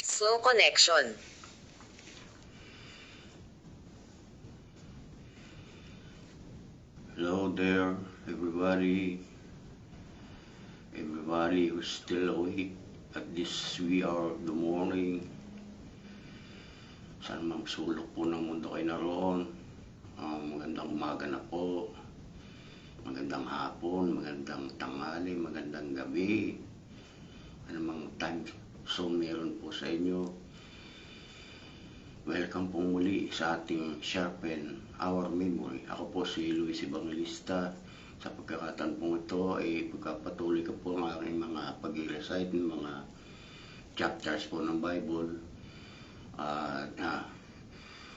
Slow connection. Hello there, everybody who's still awake at this wee hour of the morning. Saan mang sulok po ng mundo kayo naroon. Magandang umaga na po, magandang hapon, magandang tanghali, magandang gabi. Anumang time zone meron po sa inyo. Welcome po muli sa ating Sharpen Our Memory. Ako po si Luis Evangelista. Sa pagkakataon po ito ay pagkapatuloy ko po ang aking mga pag-recite ng mga chapters po ng Bible.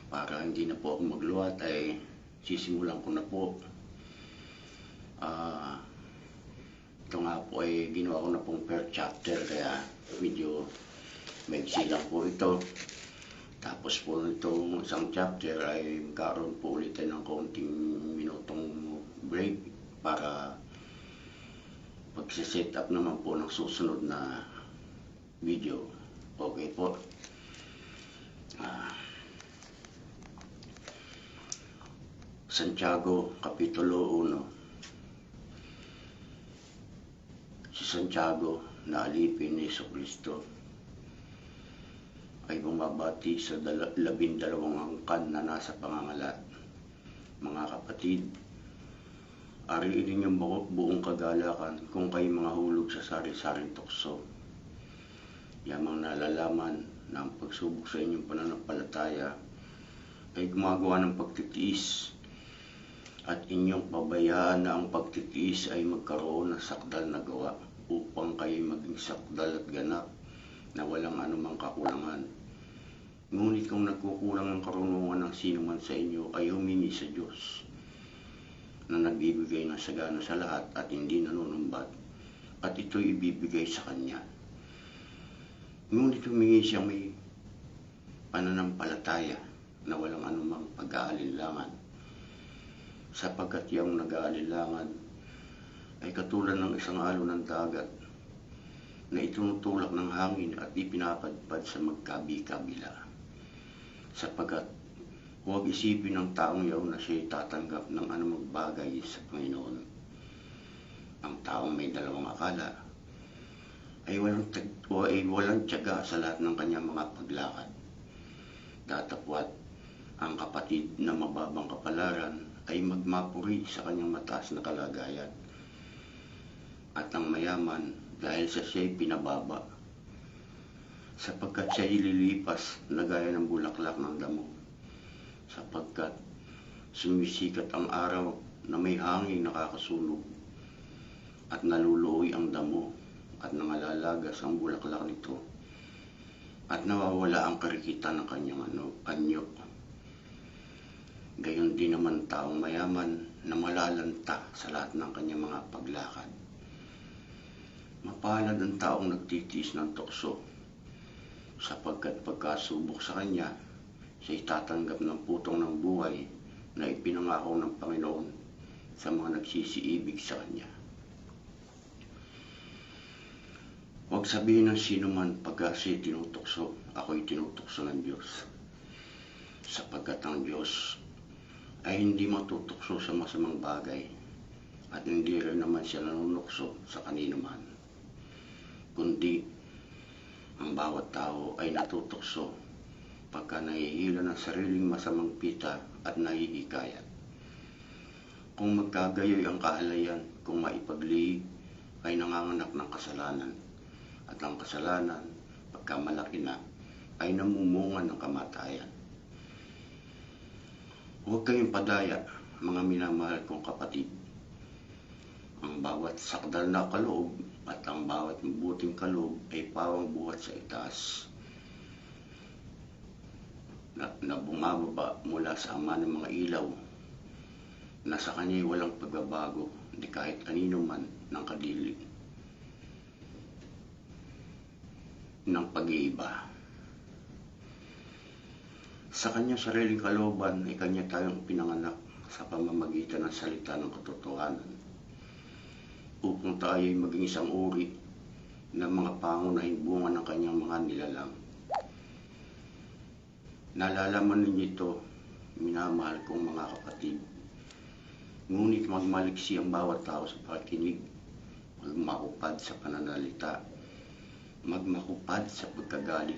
Para hindi na po ako magluwat ay sisimulan ko na po. Ito nga po ay ginawa ko na pong per chapter kaya medyo maigsi lang po ito. Tapos po itong isang chapter ay magkaroon po ulit ng konting minutong break para pag-set up naman po ng susunod na video. Okay po. Santiago, Kapitulo 1. Si Santiago na alipin ni Jesucristo ay bumabati sa 12 angkan na nasa pangangalat. Mga kapatid, ariin ninyong buong kagalakan kung kayo mga hulog sa sari-saring tukso. Yamang nalalaman na ang pagsubok sa inyong pananampalataya ay gumagawa ng pagtitiis at inyong pabayaan na ang pagtitiis ay magkaroon ng sakdal na gawa upang kayo maging sakdal at ganap na walang anumang kakulangan. Ngunit kung nagkukulang ng karunungan ng sino man sa inyo ay humingi sa Diyos na nagbibigay ng sagana sa lahat at hindi nanunumbat, at ito'y ibibigay sa Kanya. Ngunit humingi siya may pananampalataya na walang anumang pag-aalinlangan, sapagkat yung nag-aalinlangan ay katulad ng isang alon ng dagat na itinutulak ng hangin at ipinapadpad sa magkabi-kabila. Sapagkat huwag isipin ng taong yaon na siya'y tatanggap ng anumang bagay sa Panginoon. Ang taong may dalawang akala ay walang tiyaga sa lahat ng kanyang mga paglakad. Datapwat ang kapatid na mababang kapalaran ay magmapuri sa kanyang mataas na kalagayan, at ang mayaman dahil sa siya'y pinababa, sapagkat siya'y ililipas na gaya ng bulaklak ng damo, sapagkat sumisikat ang araw na may hangin nakakasunog, at naluluoy ang damo at nangalalagas ang bulaklak nito, at nawawala ang karikitan ng kanyang anyo. Gayon din naman taong mayaman na malalanta sa lahat ng kanyang mga paglakad. Mapalad ang taong nagtitiis ng tukso, sapagkat pagkasubok sa kanya, siya'y tatanggap ng putong ng buhay na ipinangako ng Panginoon sa mga nagsisiibig sa Kanya. Huwag sabihin ng sino man pagka siya'y tinutukso, ako'y tinutukso ng Diyos, sapagkat ang Diyos ay hindi matutukso sa masamang bagay, at hindi rin naman siya nanunukso sa kanino man, kundi ang bawat tao ay natutukso pagka nahihila ng sariling masamang pita at nahihikayat. Kung magkagayoy ang kahalayan, kung maipaglihi, ay nanganganak ng kasalanan, at ang kasalanan, pagka malaki na, ay namumunga ng kamatayan. Huwag kayong padaya, mga minamahal kong kapatid. Ang bawat sakdal na kaloob at ang bawat mabuting kaloob ay pawang buhat sa itaas na bumababa mula sa Ama ng mga ilaw, na sa Kanya'y walang pagbabago, hindi kahit kanino man ng kadili ng pag-iiba. Sa Kanyang sariling kalooban ay Kanya tayong pinanganak sa pamamagitan ng salita ng katotohanan, upang tayo ay maging isang uri ng mga pangunahing bunga ng Kanyang mga nilalang. Nalalaman ninyo ito, minamahal kong mga kapatid. Ngunit magmaliksi ang bawat tao sa pakikinig, magmakupad sa pananalita, magmakupad sa pagkagalit,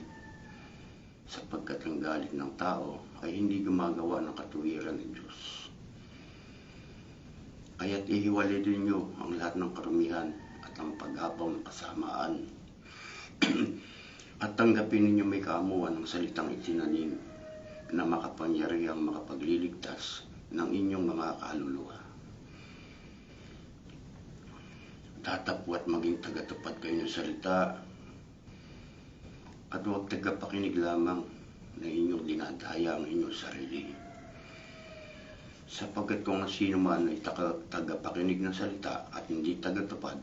sapagkat ang galit ng tao ay hindi gumagawa ng katuwiran ng Diyos. Kaya't ihiwalay ninyo ang lahat ng karumihan at ang paghapaw ng kasamaan. At tanggapin ninyo may kaamuan ng salitang itinanim na makapangyarihang makapagliligtas ng inyong mga kaluluwa. Tatapwat maging tagatupad kayo ng salita at huwag tagapakinig lamang na inyong dinadaya ang inyong sarili. Sapagkat kung sino man ay tagapakinig ng salita at hindi tagatupad,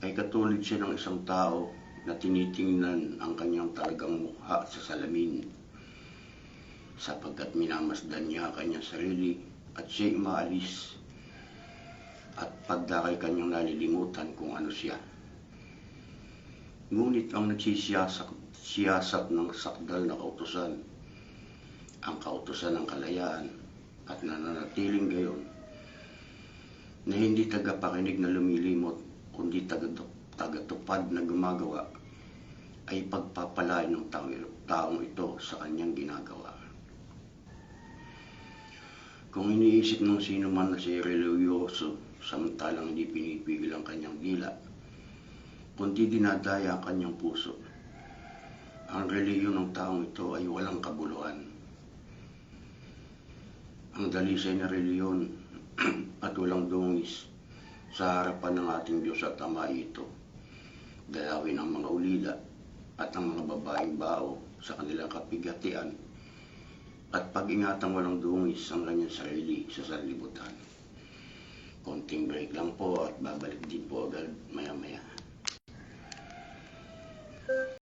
ay katulad siya ng isang tao na tinitingnan ang kanyang talagang mukha sa salamin, sapagkat minamasdan niya ang kanyang sarili at siya'y umaalis at pagdakay kanyang nalilimutan kung ano siya. Ngunit ang nagsisiyasat ng sakdal na kautusan, ang kautusan ng kalayaan, at nananatiling gayon, na hindi tagapakinig na lumilimot, kundi tagatupad na gumagawa, ay pagpapalain ng taong ito sa kanyang ginagawa. Kung iniisip ng sino man na siya reliyoso, samantalang hindi pinipigil ang kanyang dila, kundi dinadaya ang kanyang puso, ang reliyon ng taong ito ay walang kabuluhan. Ang dalisay na reliyon at walang dungis sa harapan ng ating Diyos at Ama ito, dalawin ang mga ulila at ang mga babaeng bao sa kanilang kapigatian at pag-ingatang walang dungis ang kanyang sarili sa sanlibutan. Konting break lang po at babalik din po